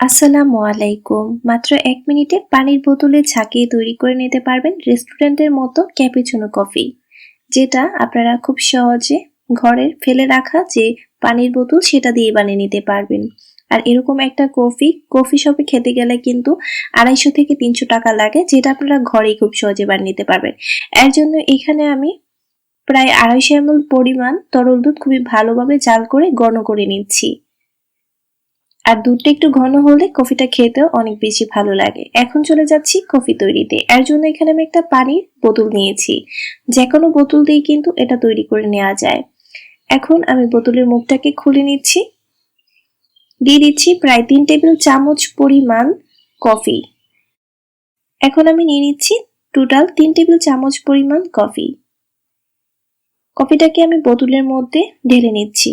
আসসালামু আলাইকুম। মাত্র ১ মিনিটে পানির বোতলে ছাঁকিয়ে তৈরি করে নিতে পারবেন রেস্টুরেন্টের মতো ক্যাপুচিনো কফি, যেটা আপনারা খুব সহজে ঘরের ফেলে রাখা যে পানির বোতল সেটা দিয়ে বানিয়ে নিতে পারবেন। আর এরকম একটা কফি শপে খেতে গেলে কিন্তু ২৫০ থেকে ৩০০ টাকা লাগে, যেটা আপনারা ঘরেই খুব সহজে বানিয়ে নিতে পারবেন। এর জন্য এখানে আমি প্রায় ২৫০ ml পরিমাণ তরল দুধ খুবই ভালোভাবে জাল করে ঘন করে নিচ্ছি। আর দুধটা একটু ঘন হলে কফিটা খেতেও অনেক বেশি ভালো লাগে। এখন চলে যাচ্ছি কফি তৈরিতে। এর জন্য এখানে আমি একটা পানির বোতল নিয়েছি। যে কোনো বোতল দিয়ে কিন্তু এটা তৈরি করে নেওয়া যায়। এখন আমি বোতলের মুখটাকে খুলে নিচ্ছি। দিয়ে দিচ্ছি প্রায় ৩ টেবিল চামচ পরিমাণ কফি। এখন আমি নিয়ে নিচ্ছি টোটাল ৩ টেবিল চামচ পরিমাণ কফি। কফিটাকে আমি বোতলের মধ্যে ঢেলে নিচ্ছি।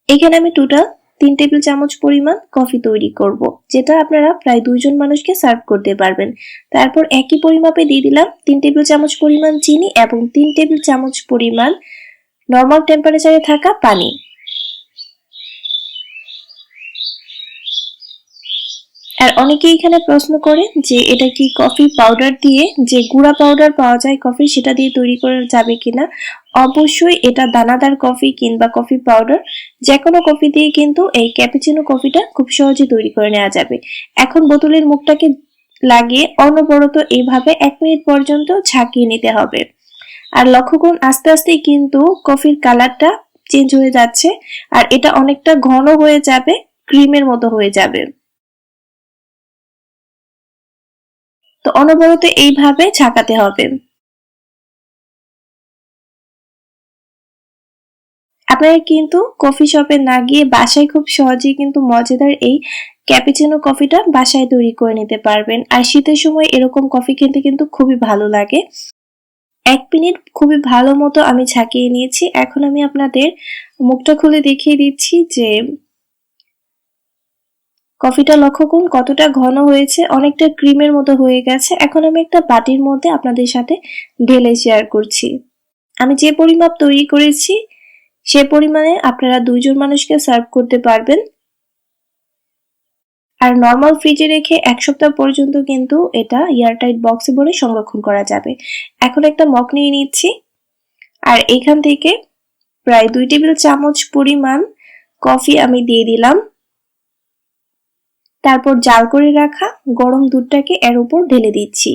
এখানে আমি টোটাল ৩ টেবিল চামচ পরিমাণ কফি তৈরি করব, যেটা আপনারা প্রায় ২ জন মানুষকে সার্ভ করতে পারবেন। তারপর একই পরিমাপে দিয়ে দিলাম ৩ টেবিল চামচ পরিমাণ চিনি এবং ৩ টেবিল চামচ পরিমাণ নরমাল টেম্পারেচারে থাকা পানি। আর অনেকেই এখানে প্রশ্ন করে যে এটা কি কফি পাউডার দিয়ে, যে গুঁড়া পাউডার পাওয়া যায় কফি, সেটা দিয়ে তৈরি করা যাবে কিনা। অবশ্যই এটা দানাদার কফি কিংবা কফি পাউডার যে কোনো কফি দিয়ে কিন্তু এই ক্যাপুচিনো কফিটা খুব সহজে তৈরি করে নেওয়া যাবে। এখন বোতলের মুখটাকে লাগিয়ে অনবরত এইভাবে ১ মিনিট পর্যন্ত ছাঁকিয়ে নিতে হবে। আর লক্ষ্য করুন আস্তে আস্তেই কিন্তু কফির কালারটা চেঞ্জ হয়ে যাচ্ছে আর এটা অনেকটা ঘন হয়ে যাবে, ক্রিমের মতো হয়ে যাবে। তো অনবরত এইভাবে ছাকাতে হবে। আপনারা কিন্তু কফি শপে না গিয়ে বাসায় খুব সহজেই কিন্তু মজাদার এই ক্যাপুচিনো কফিটা বাসায় তৈরি করে নিতে পারবেন। আর শীতের সময় এরকম কফি খেতে কিন্তু খুবই ভালো লাগে। ১ মিনিট খুবই ভালো মতো আমি ছাকিয়ে নিয়েছি। এখন আমি আপনাদের মুখটা খুলে দেখিয়ে দিচ্ছি যে কফিটা লক্ষ্য করুন কতটা ঘন হয়েছে, অনেকটা ক্রিমের মতো হয়ে গেছে। এখন আমি একটা বাটির মধ্যে আপনাদের সাথে ঢেলে শেয়ার করছি। আমি যে পরিমাপ তৈরি করেছি সে পরিমাণে আপনারা ২ জন মানুষকে সার্ভ করতে পারবেন। আর নরমাল ফ্রিজে রেখে ১ সপ্তাহ পর্যন্ত কিন্তু এটা এয়ারটাইট বক্সে ভরে সংরক্ষণ করা যাবে। এখন একটা মগ নিয়ে নিচ্ছি আর এখান থেকে প্রায় ২ টেবিল চামচ পরিমাণ কফি আমি দিয়ে দিলাম। তারপর জাল করে রাখা গরম দুধটাকে এর উপর ঢেলে দিচ্ছি।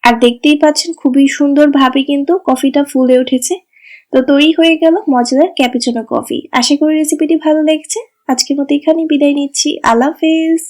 আর দেখতেই পাচ্ছেন খুবই সুন্দরভাবে কিন্তু কফিটা ফুলে উঠেছে। তো তৈরি হয়ে গেল মজাদার ক্যাপুচিনো কফি। আশা করি রেসিপিটি ভালো লেগেছে। আজকের মতো এখানেই বিদায় নিচ্ছি। আল্লাহ হাফেজ।